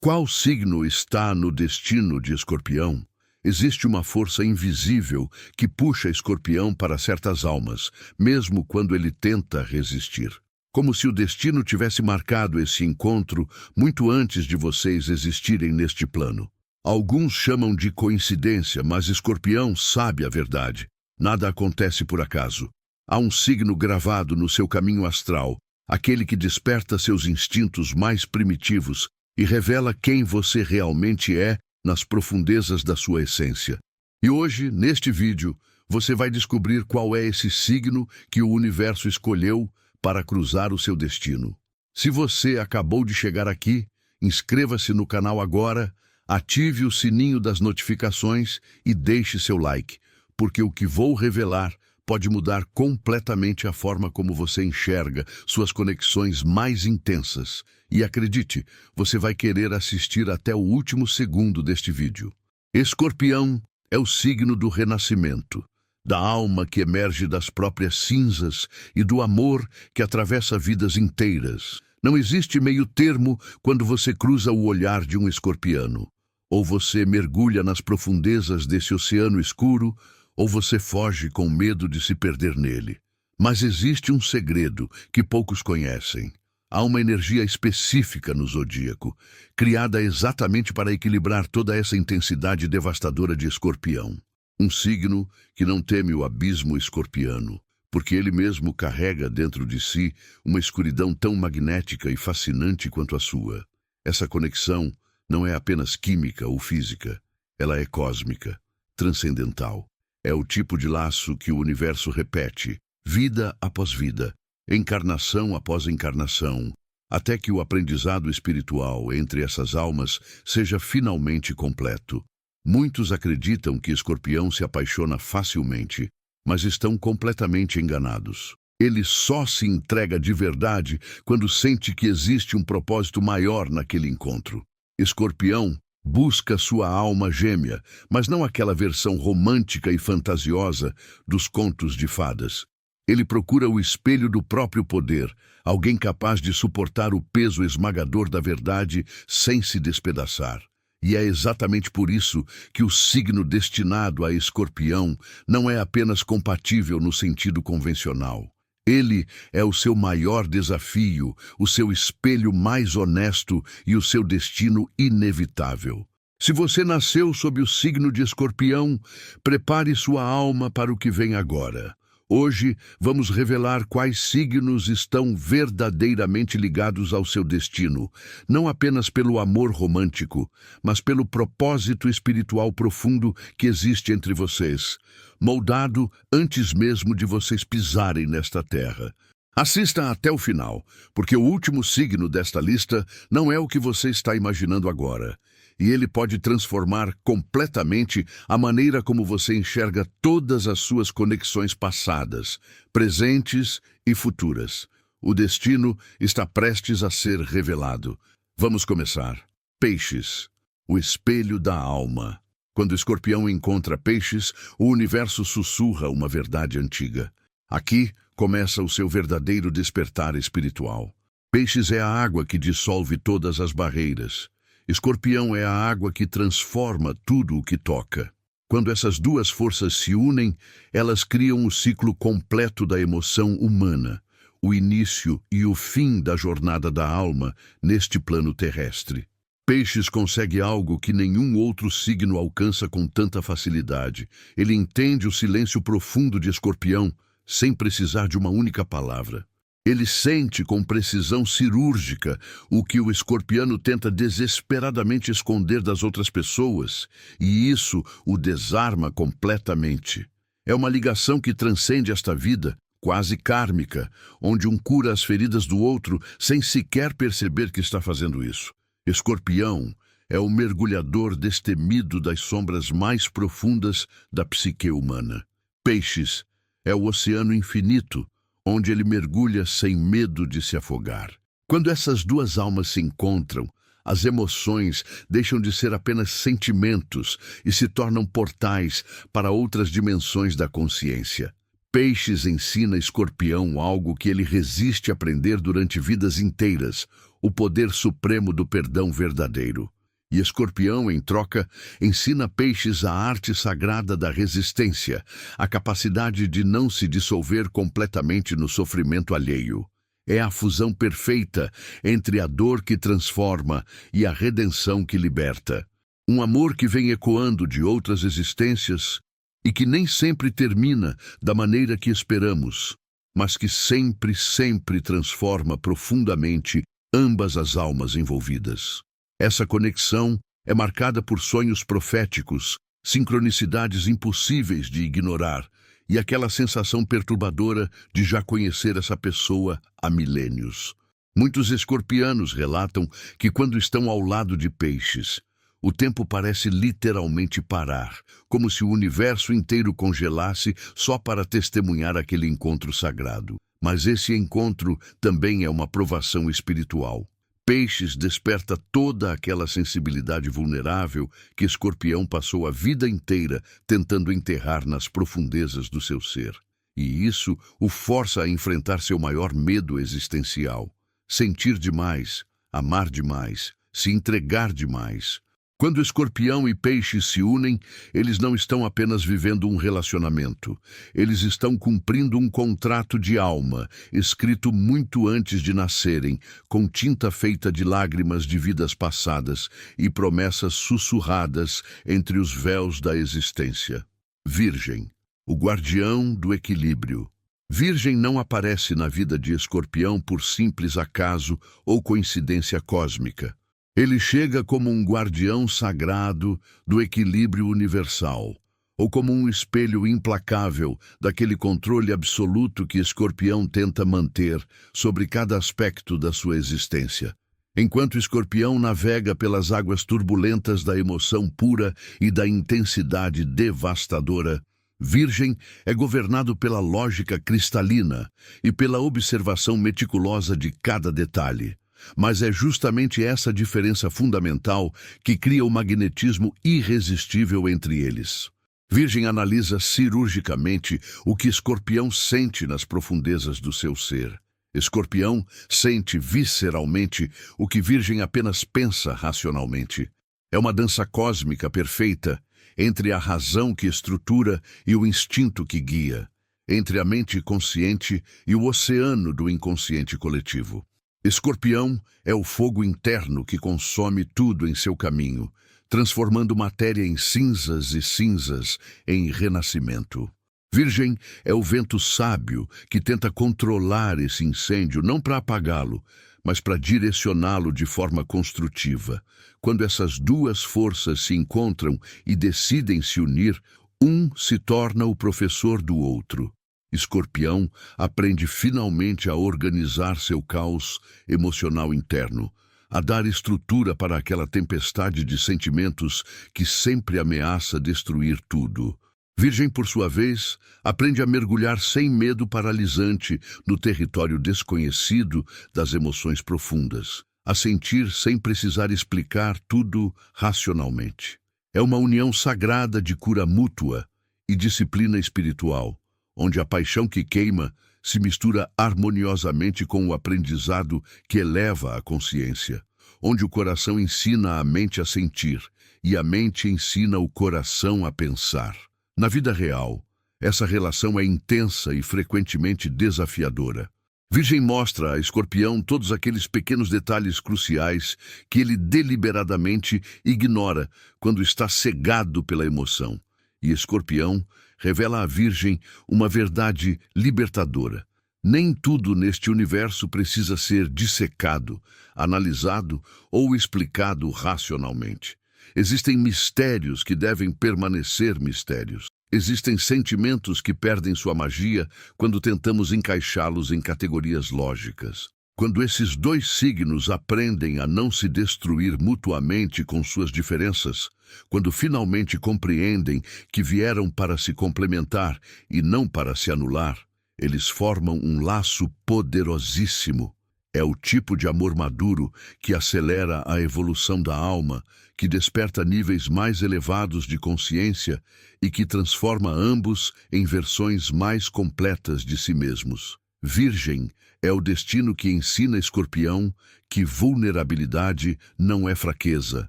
Qual signo está no destino de Escorpião? Existe uma força invisível que puxa Escorpião para certas almas, mesmo quando ele tenta resistir. Como se o destino tivesse marcado esse encontro muito antes de vocês existirem neste plano. Alguns chamam de coincidência, mas Escorpião sabe a verdade. Nada acontece por acaso. Há um signo gravado no seu caminho astral, aquele que desperta seus instintos mais primitivos e revela quem você realmente é nas profundezas da sua essência. E hoje, neste vídeo, você vai descobrir qual é esse signo que o universo escolheu para cruzar o seu destino. Se você acabou de chegar aqui, inscreva-se no canal agora, ative o sininho das notificações e deixe seu like, porque o que vou revelar pode mudar completamente a forma como você enxerga suas conexões mais intensas. E acredite, você vai querer assistir até o último segundo deste vídeo. Escorpião é o signo do renascimento, da alma que emerge das próprias cinzas e do amor que atravessa vidas inteiras. Não existe meio termo quando você cruza o olhar de um escorpiano. Ou você mergulha nas profundezas desse oceano escuro, ou você foge com medo de se perder nele. Mas existe um segredo que poucos conhecem. Há uma energia específica no zodíaco, criada exatamente para equilibrar toda essa intensidade devastadora de Escorpião. Um signo que não teme o abismo escorpiano, porque ele mesmo carrega dentro de si uma escuridão tão magnética e fascinante quanto a sua. Essa conexão não é apenas química ou física, ela é cósmica, transcendental. É o tipo de laço que o universo repete, vida após vida, encarnação após encarnação, até que o aprendizado espiritual entre essas almas seja finalmente completo. Muitos acreditam que Escorpião se apaixona facilmente, mas estão completamente enganados. Ele só se entrega de verdade quando sente que existe um propósito maior naquele encontro. Escorpião busca sua alma gêmea, mas não aquela versão romântica e fantasiosa dos contos de fadas. Ele procura o espelho do próprio poder, alguém capaz de suportar o peso esmagador da verdade sem se despedaçar. E é exatamente por isso que o signo destinado a Escorpião não é apenas compatível no sentido convencional. Ele é o seu maior desafio, o seu espelho mais honesto e o seu destino inevitável. Se você nasceu sob o signo de Escorpião, prepare sua alma para o que vem agora. Hoje vamos revelar quais signos estão verdadeiramente ligados ao seu destino, não apenas pelo amor romântico, mas pelo propósito espiritual profundo que existe entre vocês, moldado antes mesmo de vocês pisarem nesta terra. Assista até o final, porque o último signo desta lista não é o que você está imaginando agora. E ele pode transformar completamente a maneira como você enxerga todas as suas conexões passadas, presentes e futuras. O destino está prestes a ser revelado. Vamos começar. Peixes, o espelho da alma. Quando Escorpião encontra Peixes, o universo sussurra uma verdade antiga. Aqui começa o seu verdadeiro despertar espiritual. Peixes é a água que dissolve todas as barreiras. Escorpião é a água que transforma tudo o que toca. Quando essas duas forças se unem, elas criam o ciclo completo da emoção humana, o início e o fim da jornada da alma neste plano terrestre. Peixes consegue algo que nenhum outro signo alcança com tanta facilidade. Ele entende o silêncio profundo de Escorpião sem precisar de uma única palavra. Ele sente com precisão cirúrgica o que o escorpiano tenta desesperadamente esconder das outras pessoas, e isso o desarma completamente. É uma ligação que transcende esta vida, quase kármica, onde um cura as feridas do outro sem sequer perceber que está fazendo isso. Escorpião é o mergulhador destemido das sombras mais profundas da psique humana. Peixes é o oceano infinito, onde ele mergulha sem medo de se afogar. Quando essas duas almas se encontram, as emoções deixam de ser apenas sentimentos e se tornam portais para outras dimensões da consciência. Peixes ensina Escorpião algo que ele resiste a aprender durante vidas inteiras: o poder supremo do perdão verdadeiro. E Escorpião, em troca, ensina peixes a arte sagrada da resistência, a capacidade de não se dissolver completamente no sofrimento alheio. É a fusão perfeita entre a dor que transforma e a redenção que liberta. Um amor que vem ecoando de outras existências e que nem sempre termina da maneira que esperamos, mas que sempre, sempre transforma profundamente ambas as almas envolvidas. Essa conexão é marcada por sonhos proféticos, sincronicidades impossíveis de ignorar e aquela sensação perturbadora de já conhecer essa pessoa há milênios. Muitos escorpianos relatam que quando estão ao lado de peixes, o tempo parece literalmente parar, como se o universo inteiro congelasse só para testemunhar aquele encontro sagrado. Mas esse encontro também é uma provação espiritual. Peixes desperta toda aquela sensibilidade vulnerável que Escorpião passou a vida inteira tentando enterrar nas profundezas do seu ser. E isso o força a enfrentar seu maior medo existencial: sentir demais, amar demais, se entregar demais. Quando Escorpião e Peixes se unem, eles não estão apenas vivendo um relacionamento. Eles estão cumprindo um contrato de alma, escrito muito antes de nascerem, com tinta feita de lágrimas de vidas passadas e promessas sussurradas entre os véus da existência. Virgem, o guardião do equilíbrio. Virgem não aparece na vida de Escorpião por simples acaso ou coincidência cósmica. Ele chega como um guardião sagrado do equilíbrio universal, ou como um espelho implacável daquele controle absoluto que Escorpião tenta manter sobre cada aspecto da sua existência. Enquanto Escorpião navega pelas águas turbulentas da emoção pura e da intensidade devastadora, Virgem é governado pela lógica cristalina e pela observação meticulosa de cada detalhe. Mas é justamente essa diferença fundamental que cria o magnetismo irresistível entre eles. Virgem analisa cirurgicamente o que Escorpião sente nas profundezas do seu ser. Escorpião sente visceralmente o que Virgem apenas pensa racionalmente. É uma dança cósmica perfeita entre a razão que estrutura e o instinto que guia, entre a mente consciente e o oceano do inconsciente coletivo. Escorpião é o fogo interno que consome tudo em seu caminho, transformando matéria em cinzas e cinzas em renascimento. Virgem é o vento sábio que tenta controlar esse incêndio não para apagá-lo, mas para direcioná-lo de forma construtiva. Quando essas duas forças se encontram e decidem se unir, um se torna o professor do outro. Escorpião aprende finalmente a organizar seu caos emocional interno, a dar estrutura para aquela tempestade de sentimentos que sempre ameaça destruir tudo. Virgem, por sua vez, aprende a mergulhar sem medo paralisante no território desconhecido das emoções profundas, a sentir sem precisar explicar tudo racionalmente. É uma união sagrada de cura mútua e disciplina espiritual, onde a paixão que queima se mistura harmoniosamente com o aprendizado que eleva a consciência, onde o coração ensina a mente a sentir e a mente ensina o coração a pensar. Na vida real, essa relação é intensa e frequentemente desafiadora. Virgem mostra a Escorpião todos aqueles pequenos detalhes cruciais que ele deliberadamente ignora quando está cegado pela emoção. E Escorpião revela à Virgem uma verdade libertadora. Nem tudo neste universo precisa ser dissecado, analisado ou explicado racionalmente. Existem mistérios que devem permanecer mistérios. Existem sentimentos que perdem sua magia quando tentamos encaixá-los em categorias lógicas. Quando esses dois signos aprendem a não se destruir mutuamente com suas diferenças, quando finalmente compreendem que vieram para se complementar e não para se anular, eles formam um laço poderosíssimo. É o tipo de amor maduro que acelera a evolução da alma, que desperta níveis mais elevados de consciência e que transforma ambos em versões mais completas de si mesmos. Virgem é o destino que ensina Escorpião que vulnerabilidade não é fraqueza,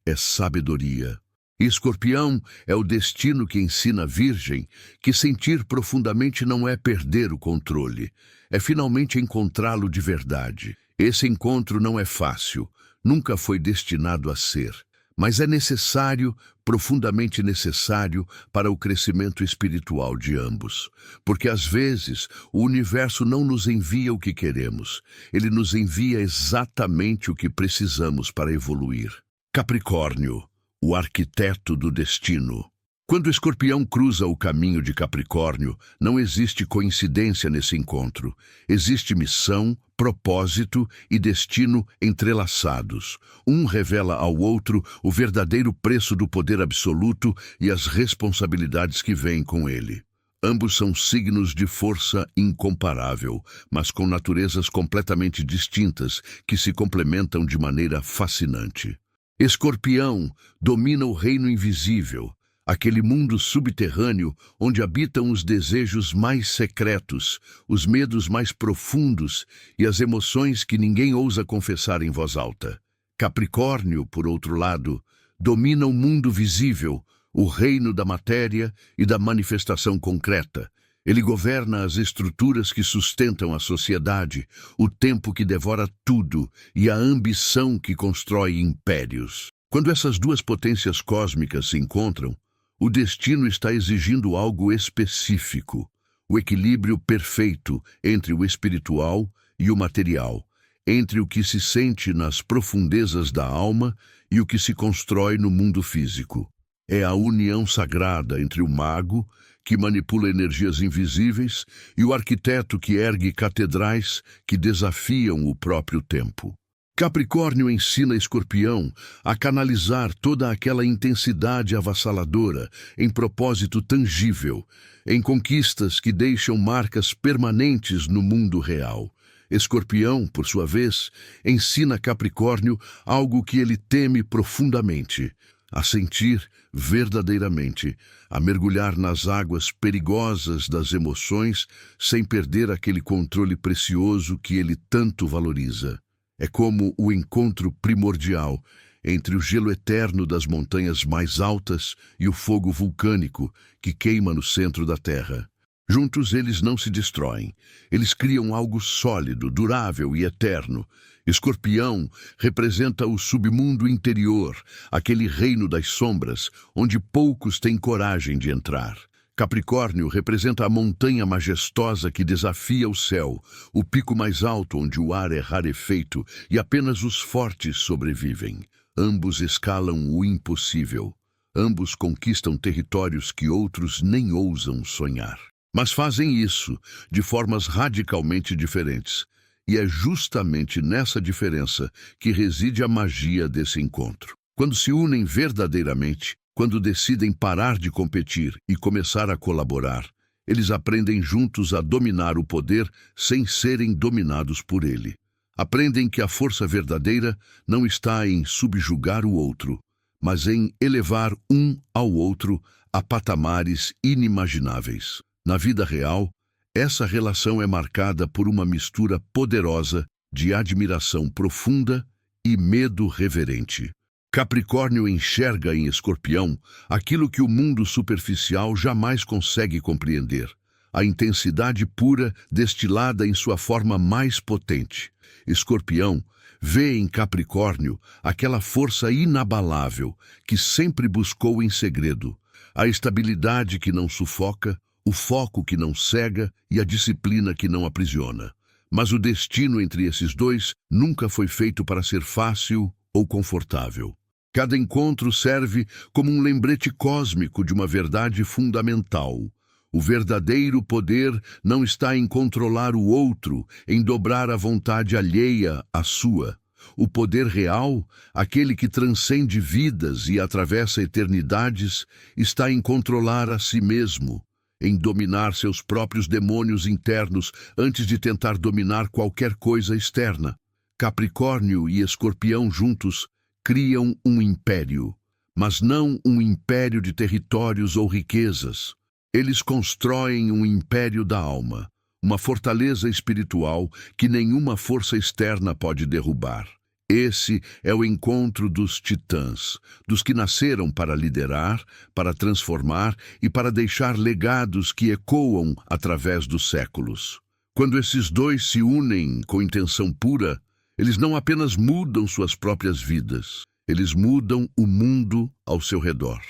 é sabedoria. Escorpião é o destino que ensina Virgem que sentir profundamente não é perder o controle, é finalmente encontrá-lo de verdade. Esse encontro não é fácil, nunca foi destinado a ser, mas é necessário, profundamente necessário para o crescimento espiritual de ambos. Porque às vezes o universo não nos envia o que queremos, ele nos envia exatamente o que precisamos para evoluir. Capricórnio, o arquiteto do destino. Quando Escorpião cruza o caminho de Capricórnio, não existe coincidência nesse encontro. Existe missão, propósito e destino entrelaçados. Um revela ao outro o verdadeiro preço do poder absoluto e as responsabilidades que vêm com ele. Ambos são signos de força incomparável, mas com naturezas completamente distintas que se complementam de maneira fascinante. Escorpião domina o reino invisível, aquele mundo subterrâneo onde habitam os desejos mais secretos, os medos mais profundos e as emoções que ninguém ousa confessar em voz alta. Capricórnio, por outro lado, domina o mundo visível, o reino da matéria e da manifestação concreta. Ele governa as estruturas que sustentam a sociedade, o tempo que devora tudo e a ambição que constrói impérios. Quando essas duas potências cósmicas se encontram, o destino está exigindo algo específico, o equilíbrio perfeito entre o espiritual e o material, entre o que se sente nas profundezas da alma e o que se constrói no mundo físico. É a união sagrada entre o mago, que manipula energias invisíveis, e o arquiteto que ergue catedrais que desafiam o próprio tempo. Capricórnio ensina Escorpião a canalizar toda aquela intensidade avassaladora em propósito tangível, em conquistas que deixam marcas permanentes no mundo real. Escorpião, por sua vez, ensina Capricórnio algo que ele teme profundamente: a sentir verdadeiramente, a mergulhar nas águas perigosas das emoções sem perder aquele controle precioso que ele tanto valoriza. É como o encontro primordial entre o gelo eterno das montanhas mais altas e o fogo vulcânico que queima no centro da Terra. Juntos eles não se destroem, eles criam algo sólido, durável e eterno. Escorpião representa o submundo interior, aquele reino das sombras, onde poucos têm coragem de entrar. Capricórnio representa a montanha majestosa que desafia o céu, o pico mais alto onde o ar é rarefeito e apenas os fortes sobrevivem. Ambos escalam o impossível. Ambos conquistam territórios que outros nem ousam sonhar. Mas fazem isso de formas radicalmente diferentes. E é justamente nessa diferença que reside a magia desse encontro. Quando se unem verdadeiramente, quando decidem parar de competir e começar a colaborar, eles aprendem juntos a dominar o poder sem serem dominados por ele. Aprendem que a força verdadeira não está em subjugar o outro, mas em elevar um ao outro a patamares inimagináveis. Na vida real, essa relação é marcada por uma mistura poderosa de admiração profunda e medo reverente. Capricórnio enxerga em Escorpião aquilo que o mundo superficial jamais consegue compreender: a intensidade pura destilada em sua forma mais potente. Escorpião vê em Capricórnio aquela força inabalável que sempre buscou em segredo, a estabilidade que não sufoca, o foco que não cega e a disciplina que não aprisiona. Mas o destino entre esses dois nunca foi feito para ser fácil ou confortável. Cada encontro serve como um lembrete cósmico de uma verdade fundamental. O verdadeiro poder não está em controlar o outro, em dobrar a vontade alheia à sua. O poder real, aquele que transcende vidas e atravessa eternidades, está em controlar a si mesmo, em dominar seus próprios demônios internos antes de tentar dominar qualquer coisa externa. Capricórnio e Escorpião juntos criam um império, mas não um império de territórios ou riquezas. Eles constroem um império da alma, uma fortaleza espiritual que nenhuma força externa pode derrubar. Esse é o encontro dos titãs, dos que nasceram para liderar, para transformar e para deixar legados que ecoam através dos séculos. Quando esses dois se unem com intenção pura, eles não apenas mudam suas próprias vidas, eles mudam o mundo ao seu redor.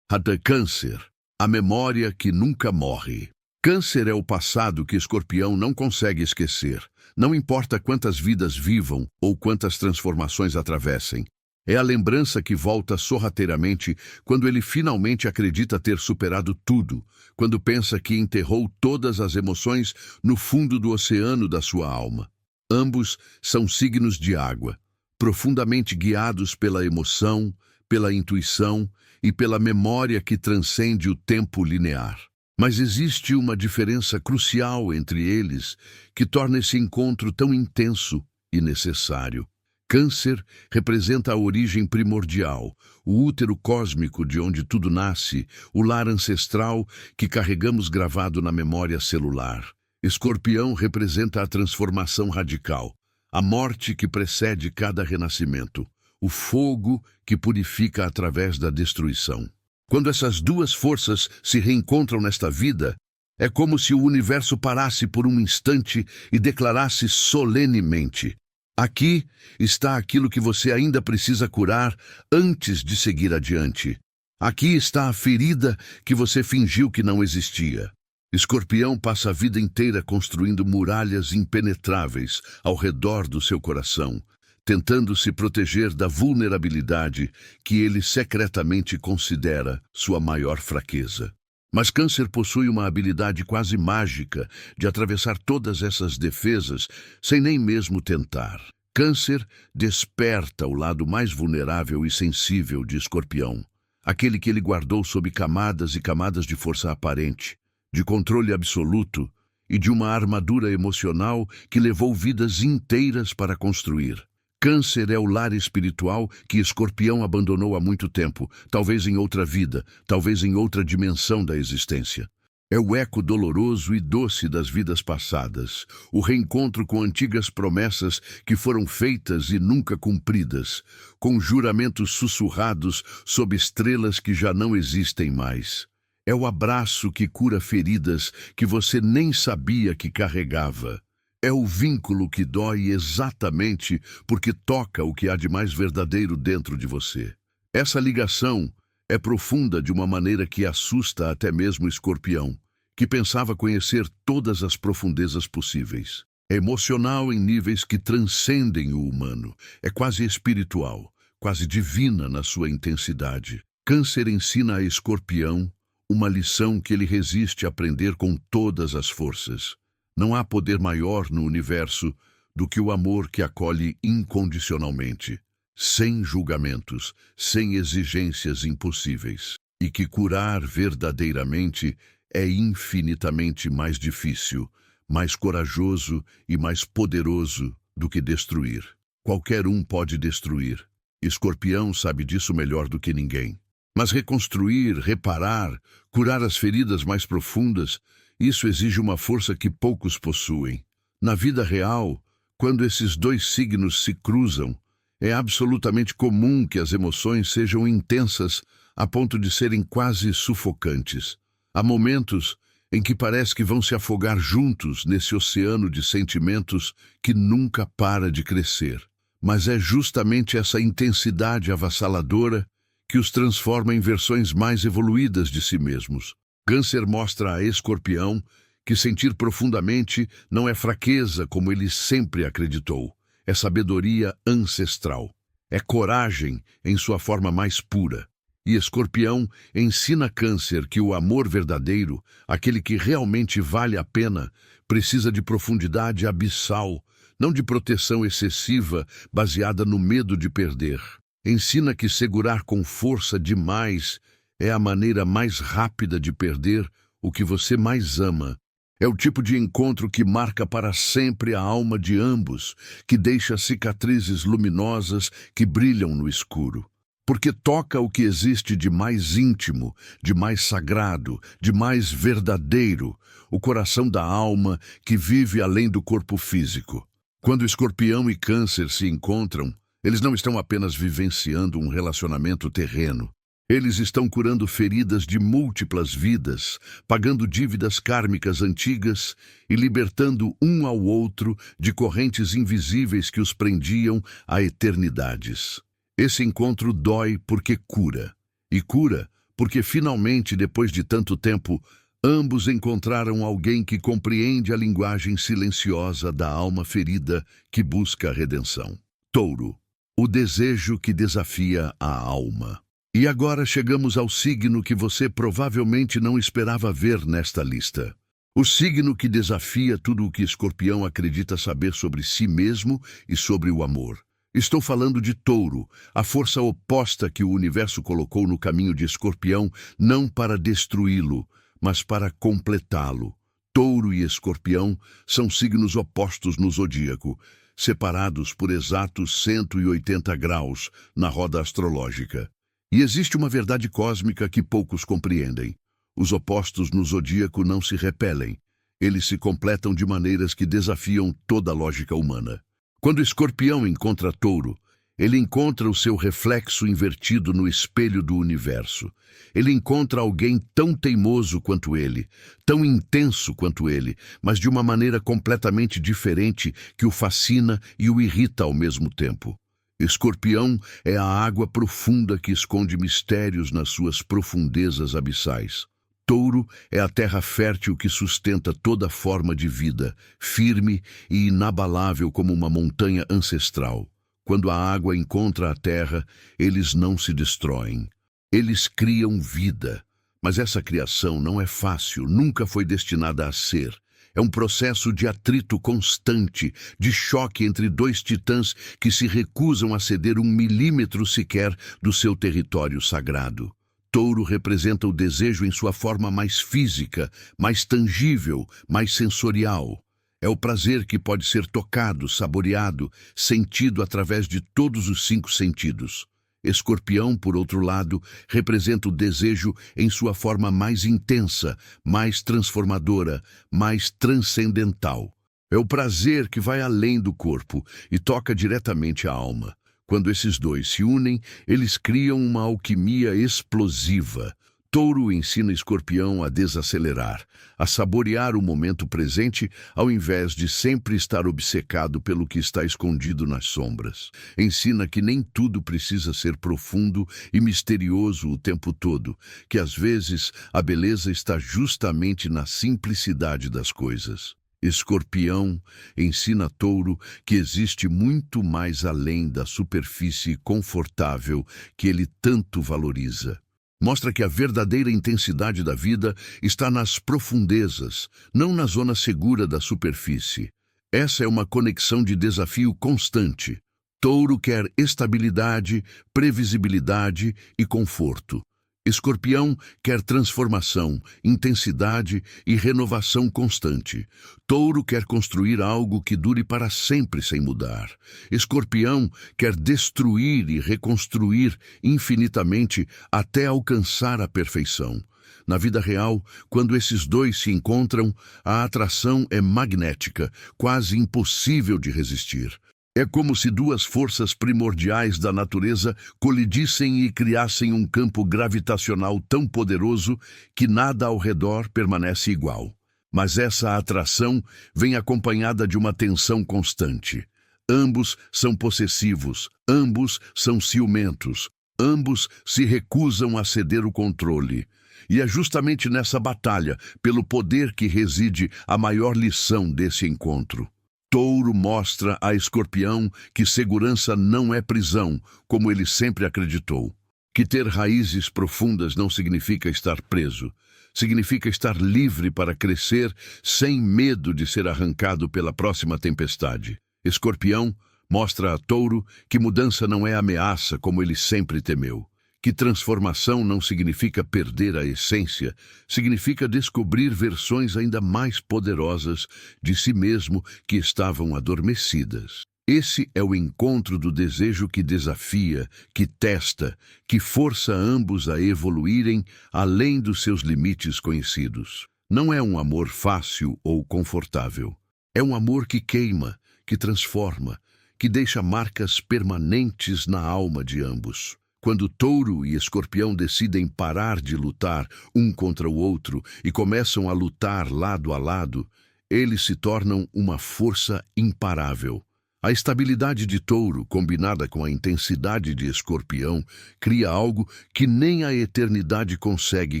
Câncer, a memória que nunca morre. Câncer é o passado que Escorpião não consegue esquecer. Não importa quantas vidas vivam ou quantas transformações atravessem. É a lembrança que volta sorrateiramente quando ele finalmente acredita ter superado tudo, quando pensa que enterrou todas as emoções no fundo do oceano da sua alma. Ambos são signos de água, profundamente guiados pela emoção, pela intuição e pela memória que transcende o tempo linear. Mas existe uma diferença crucial entre eles que torna esse encontro tão intenso e necessário. Câncer representa a origem primordial, o útero cósmico de onde tudo nasce, o lar ancestral que carregamos gravado na memória celular. Escorpião representa a transformação radical, a morte que precede cada renascimento, o fogo que purifica através da destruição. Quando essas duas forças se reencontram nesta vida, é como se o universo parasse por um instante e declarasse solenemente: aqui está aquilo que você ainda precisa curar antes de seguir adiante. Aqui está a ferida que você fingiu que não existia. Escorpião passa a vida inteira construindo muralhas impenetráveis ao redor do seu coração, tentando se proteger da vulnerabilidade que ele secretamente considera sua maior fraqueza. Mas Câncer possui uma habilidade quase mágica de atravessar todas essas defesas sem nem mesmo tentar. Câncer desperta o lado mais vulnerável e sensível de Escorpião, aquele que ele guardou sob camadas e camadas de força aparente, de controle absoluto e de uma armadura emocional que levou vidas inteiras para construir. Câncer é o lar espiritual que Escorpião abandonou há muito tempo, talvez em outra vida, talvez em outra dimensão da existência. É o eco doloroso e doce das vidas passadas, o reencontro com antigas promessas que foram feitas e nunca cumpridas, com juramentos sussurrados sob estrelas que já não existem mais. É o abraço que cura feridas que você nem sabia que carregava. É o vínculo que dói exatamente porque toca o que há de mais verdadeiro dentro de você. Essa ligação é profunda de uma maneira que assusta até mesmo Escorpião, que pensava conhecer todas as profundezas possíveis. É emocional em níveis que transcendem o humano. É quase espiritual, quase divina na sua intensidade. Câncer ensina a Escorpião uma lição que ele resiste a aprender com todas as forças. Não há poder maior no universo do que o amor que acolhe incondicionalmente, sem julgamentos, sem exigências impossíveis, e que curar verdadeiramente é infinitamente mais difícil, mais corajoso e mais poderoso do que destruir. Qualquer um pode destruir. Escorpião sabe disso melhor do que ninguém. Mas reconstruir, reparar, curar as feridas mais profundas, isso exige uma força que poucos possuem. Na vida real, quando esses dois signos se cruzam, é absolutamente comum que as emoções sejam intensas a ponto de serem quase sufocantes. Há momentos em que parece que vão se afogar juntos nesse oceano de sentimentos que nunca para de crescer. Mas é justamente essa intensidade avassaladora que os transforma em versões mais evoluídas de si mesmos. Câncer mostra a Escorpião que sentir profundamente não é fraqueza como ele sempre acreditou. É sabedoria ancestral. É coragem em sua forma mais pura. E Escorpião ensina Câncer que o amor verdadeiro, aquele que realmente vale a pena, precisa de profundidade abissal, não de proteção excessiva baseada no medo de perder. Ensina que segurar com força demais é a maneira mais rápida de perder o que você mais ama. É o tipo de encontro que marca para sempre a alma de ambos, que deixa cicatrizes luminosas que brilham no escuro. porque toca o que existe de mais íntimo, de mais sagrado, de mais verdadeiro, o coração da alma que vive além do corpo físico. Quando Escorpião e Câncer se encontram, eles não estão apenas vivenciando um relacionamento terreno. Eles estão curando feridas de múltiplas vidas, pagando dívidas kármicas antigas e libertando um ao outro de correntes invisíveis que os prendiam a eternidades. Esse encontro dói porque cura, e cura porque finalmente, depois de tanto tempo, ambos encontraram alguém que compreende a linguagem silenciosa da alma ferida que busca a redenção. Touro, o desejo que desafia a alma. E agora chegamos ao signo que você provavelmente não esperava ver nesta lista. O signo que desafia tudo o que Escorpião acredita saber sobre si mesmo e sobre o amor. Estou falando de Touro, a força oposta que o universo colocou no caminho de Escorpião, não para destruí-lo, mas para completá-lo. Touro e Escorpião são signos opostos no zodíaco, separados por exatos 180 graus na roda astrológica. E existe uma verdade cósmica que poucos compreendem. Os opostos no zodíaco não se repelem. Eles se completam de maneiras que desafiam toda a lógica humana. Quando Escorpião encontra Touro, ele encontra o seu reflexo invertido no espelho do universo. Ele encontra alguém tão teimoso quanto ele, tão intenso quanto ele, mas de uma maneira completamente diferente que o fascina e o irrita ao mesmo tempo. Escorpião é a água profunda que esconde mistérios nas suas profundezas abissais. Touro é a terra fértil que sustenta toda forma de vida, firme e inabalável como uma montanha ancestral. Quando a água encontra a terra, eles não se destroem. Eles criam vida, mas essa criação não é fácil, nunca foi destinada a ser. É um processo de atrito constante, de choque entre dois titãs que se recusam a ceder 1 milímetro sequer do seu território sagrado. Touro representa o desejo em sua forma mais física, mais tangível, mais sensorial. É o prazer que pode ser tocado, saboreado, sentido através de todos os 5 sentidos. Escorpião, por outro lado, representa o desejo em sua forma mais intensa, mais transformadora, mais transcendental. É o prazer que vai além do corpo e toca diretamente a alma. Quando esses dois se unem, eles criam uma alquimia explosiva. Touro ensina Escorpião a desacelerar, a saborear o momento presente, ao invés de sempre estar obcecado pelo que está escondido nas sombras. Ensina que nem tudo precisa ser profundo e misterioso o tempo todo, que às vezes a beleza está justamente na simplicidade das coisas. Escorpião ensina Touro que existe muito mais além da superfície confortável que ele tanto valoriza. Mostra que a verdadeira intensidade da vida está nas profundezas, não na zona segura da superfície. Essa é uma conexão de desafio constante. Touro quer estabilidade, previsibilidade e conforto. Escorpião quer transformação, intensidade e renovação constante. Touro quer construir algo que dure para sempre sem mudar. Escorpião quer destruir e reconstruir infinitamente até alcançar a perfeição. Na vida real, quando esses dois se encontram, a atração é magnética, quase impossível de resistir. É como se duas forças primordiais da natureza colidissem e criassem um campo gravitacional tão poderoso que nada ao redor permanece igual. Mas essa atração vem acompanhada de uma tensão constante. Ambos são possessivos, ambos são ciumentos, ambos se recusam a ceder o controle. E é justamente nessa batalha, pelo poder que reside a maior lição desse encontro. Touro mostra a Escorpião que segurança não é prisão, como ele sempre acreditou. Que ter raízes profundas não significa estar preso. Significa estar livre para crescer sem medo de ser arrancado pela próxima tempestade. Escorpião mostra a Touro que mudança não é ameaça, como ele sempre temeu. Que transformação não significa perder a essência, significa descobrir versões ainda mais poderosas de si mesmo que estavam adormecidas. Esse é o encontro do desejo que desafia, que testa, que força ambos a evoluírem além dos seus limites conhecidos. Não é um amor fácil ou confortável. É um amor que queima, que transforma, que deixa marcas permanentes na alma de ambos. Quando Touro e Escorpião decidem parar de lutar um contra o outro e começam a lutar lado a lado, eles se tornam uma força imparável. A estabilidade de Touro, combinada com a intensidade de Escorpião, cria algo que nem a eternidade consegue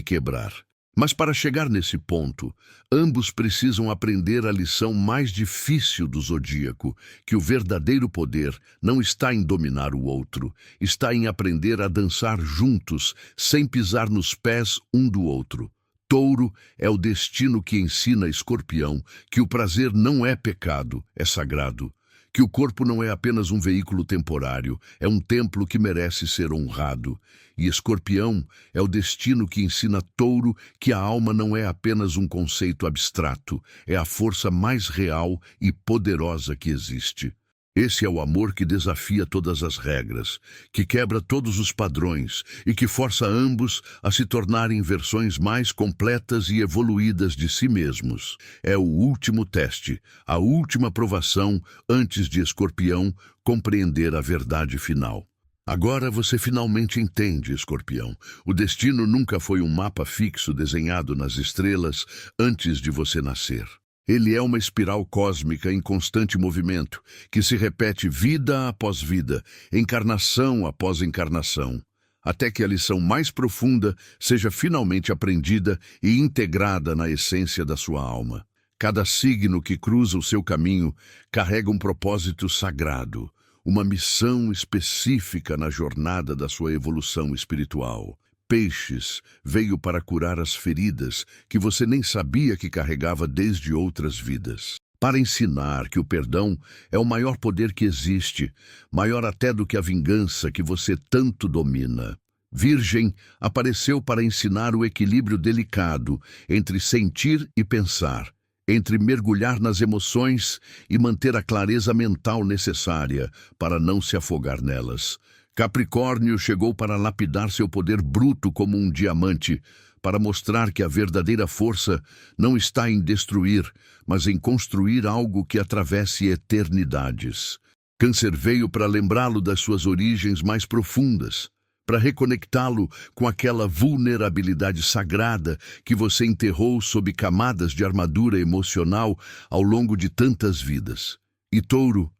quebrar. Mas para chegar nesse ponto, ambos precisam aprender a lição mais difícil do zodíaco, que o verdadeiro poder não está em dominar o outro, está em aprender a dançar juntos, sem pisar nos pés um do outro. Touro é o destino que ensina Escorpião que o prazer não é pecado, é sagrado. Que o corpo não é apenas um veículo temporário, é um templo que merece ser honrado. E Escorpião é o destino que ensina Touro que a alma não é apenas um conceito abstrato, é a força mais real e poderosa que existe. Esse é o amor que desafia todas as regras, que quebra todos os padrões e que força ambos a se tornarem versões mais completas e evoluídas de si mesmos. É o último teste, a última provação antes de Escorpião compreender a verdade final. Agora você finalmente entende, Escorpião. O destino nunca foi um mapa fixo desenhado nas estrelas antes de você nascer. Ele é uma espiral cósmica em constante movimento, que se repete vida após vida, encarnação após encarnação, até que a lição mais profunda seja finalmente aprendida e integrada na essência da sua alma. Cada signo que cruza o seu caminho carrega um propósito sagrado, uma missão específica na jornada da sua evolução espiritual. Peixes veio para curar as feridas que você nem sabia que carregava desde outras vidas. Para ensinar que o perdão é o maior poder que existe, maior até do que a vingança que você tanto domina. Virgem apareceu para ensinar o equilíbrio delicado entre sentir e pensar, entre mergulhar nas emoções e manter a clareza mental necessária para não se afogar nelas. Capricórnio chegou para lapidar seu poder bruto como um diamante, para mostrar que a verdadeira força não está em destruir, mas em construir algo que atravesse eternidades. Câncer veio para lembrá-lo das suas origens mais profundas, para reconectá-lo com aquela vulnerabilidade sagrada que você enterrou sob camadas de armadura emocional ao longo de tantas vidas. E Touro,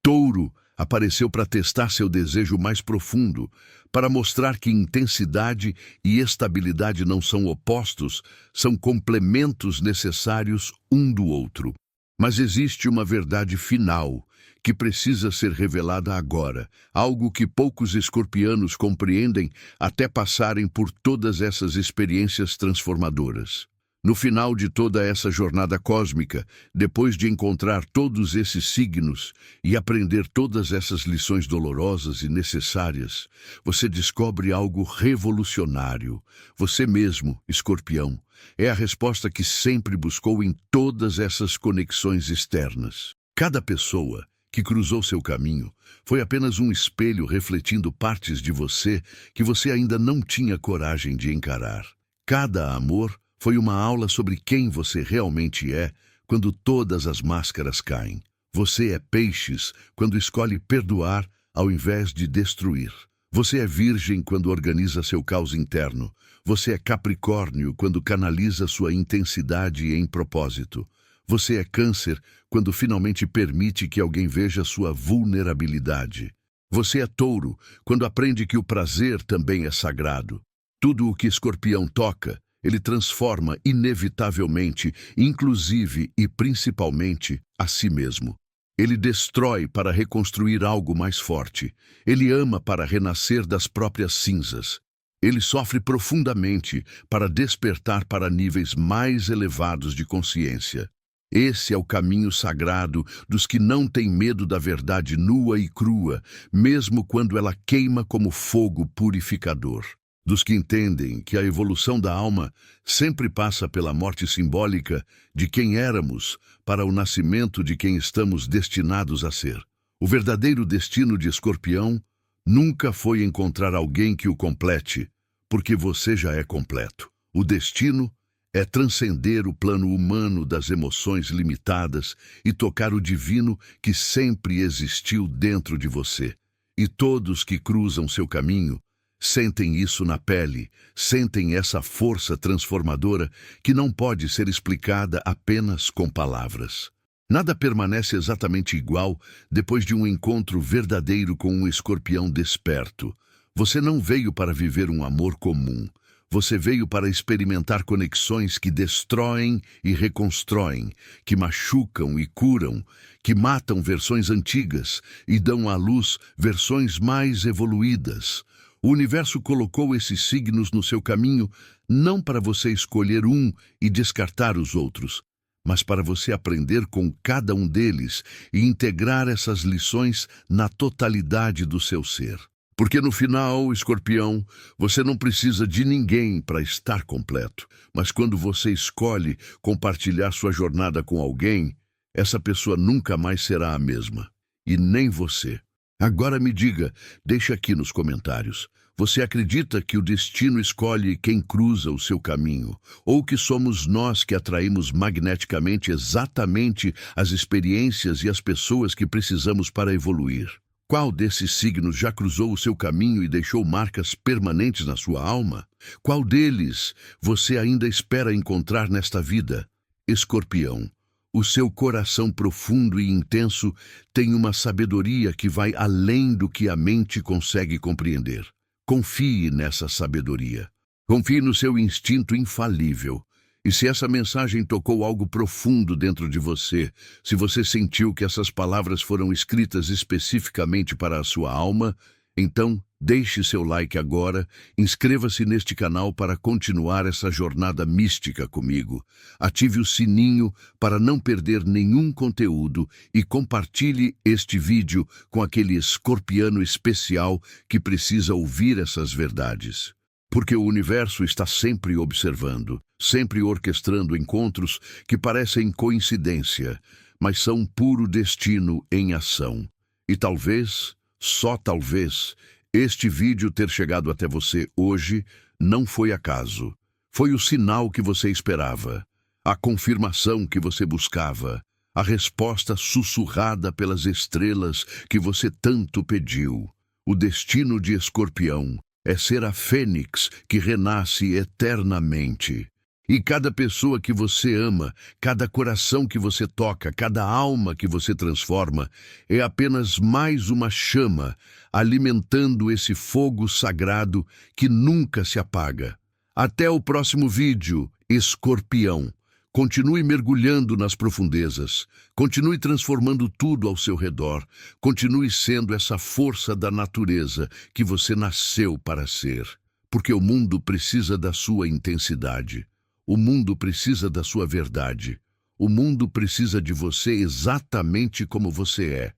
Touro, apareceu para testar seu desejo mais profundo, para mostrar que intensidade e estabilidade não são opostos, são complementos necessários um do outro. Mas existe uma verdade final que precisa ser revelada agora, algo que poucos escorpianos compreendem até passarem por todas essas experiências transformadoras. No final de toda essa jornada cósmica, depois de encontrar todos esses signos e aprender todas essas lições dolorosas e necessárias, você descobre algo revolucionário. Você mesmo, Escorpião, é a resposta que sempre buscou em todas essas conexões externas. Cada pessoa que cruzou seu caminho foi apenas um espelho refletindo partes de você que você ainda não tinha coragem de encarar. Cada amor foi uma aula sobre quem você realmente é quando todas as máscaras caem. Você é Peixes quando escolhe perdoar ao invés de destruir. Você é Virgem quando organiza seu caos interno. Você é Capricórnio quando canaliza sua intensidade em propósito. Você é Câncer quando finalmente permite que alguém veja sua vulnerabilidade. Você é Touro quando aprende que o prazer também é sagrado. Tudo o que Escorpião toca, ele transforma inevitavelmente, inclusive e principalmente, a si mesmo. Ele destrói para reconstruir algo mais forte. Ele ama para renascer das próprias cinzas. Ele sofre profundamente para despertar para níveis mais elevados de consciência. Esse é o caminho sagrado dos que não têm medo da verdade nua e crua, mesmo quando ela queima como fogo purificador. dos que entendem que a evolução da alma sempre passa pela morte simbólica de quem éramos para o nascimento de quem estamos destinados a ser. O verdadeiro destino de Escorpião nunca foi encontrar alguém que o complete, porque você já é completo. O destino é transcender o plano humano das emoções limitadas e tocar o divino que sempre existiu dentro de você. E todos que cruzam seu caminho sentem isso na pele, sentem essa força transformadora que não pode ser explicada apenas com palavras. Nada permanece exatamente igual depois de um encontro verdadeiro com um escorpião desperto. Você não veio para viver um amor comum. Você veio para experimentar conexões que destroem e reconstroem, que machucam e curam, que matam versões antigas e dão à luz versões mais evoluídas. O universo colocou esses signos no seu caminho não para você escolher um e descartar os outros, mas para você aprender com cada um deles e integrar essas lições na totalidade do seu ser. Porque no final, Escorpião, você não precisa de ninguém para estar completo. Mas quando você escolhe compartilhar sua jornada com alguém, essa pessoa nunca mais será a mesma. E nem você. Agora me diga, deixa aqui nos comentários. Você acredita que o destino escolhe quem cruza o seu caminho? Ou que somos nós que atraímos magneticamente exatamente as experiências e as pessoas que precisamos para evoluir? Qual desses signos já cruzou o seu caminho e deixou marcas permanentes na sua alma? Qual deles você ainda espera encontrar nesta vida? Escorpião, o seu coração profundo e intenso tem uma sabedoria que vai além do que a mente consegue compreender. Confie nessa sabedoria. Confie no seu instinto infalível. E se essa mensagem tocou algo profundo dentro de você, se você sentiu que essas palavras foram escritas especificamente para a sua alma, então deixe seu like agora, inscreva-se neste canal para continuar essa jornada mística comigo. Ative o sininho para não perder nenhum conteúdo e compartilhe este vídeo com aquele escorpiano especial que precisa ouvir essas verdades. Porque o universo está sempre observando, sempre orquestrando encontros que parecem coincidência, mas são puro destino em ação. E talvez, só talvez, este vídeo ter chegado até você hoje não foi acaso. Foi o sinal que você esperava, a confirmação que você buscava, a resposta sussurrada pelas estrelas que você tanto pediu. O destino de Escorpião é ser a fênix que renasce eternamente. E cada pessoa que você ama, cada coração que você toca, cada alma que você transforma, é apenas mais uma chama alimentando esse fogo sagrado que nunca se apaga. Até o próximo vídeo, Escorpião. Continue mergulhando nas profundezas, continue transformando tudo ao seu redor, continue sendo essa força da natureza que você nasceu para ser. Porque o mundo precisa da sua intensidade, o mundo precisa da sua verdade, o mundo precisa de você exatamente como você é.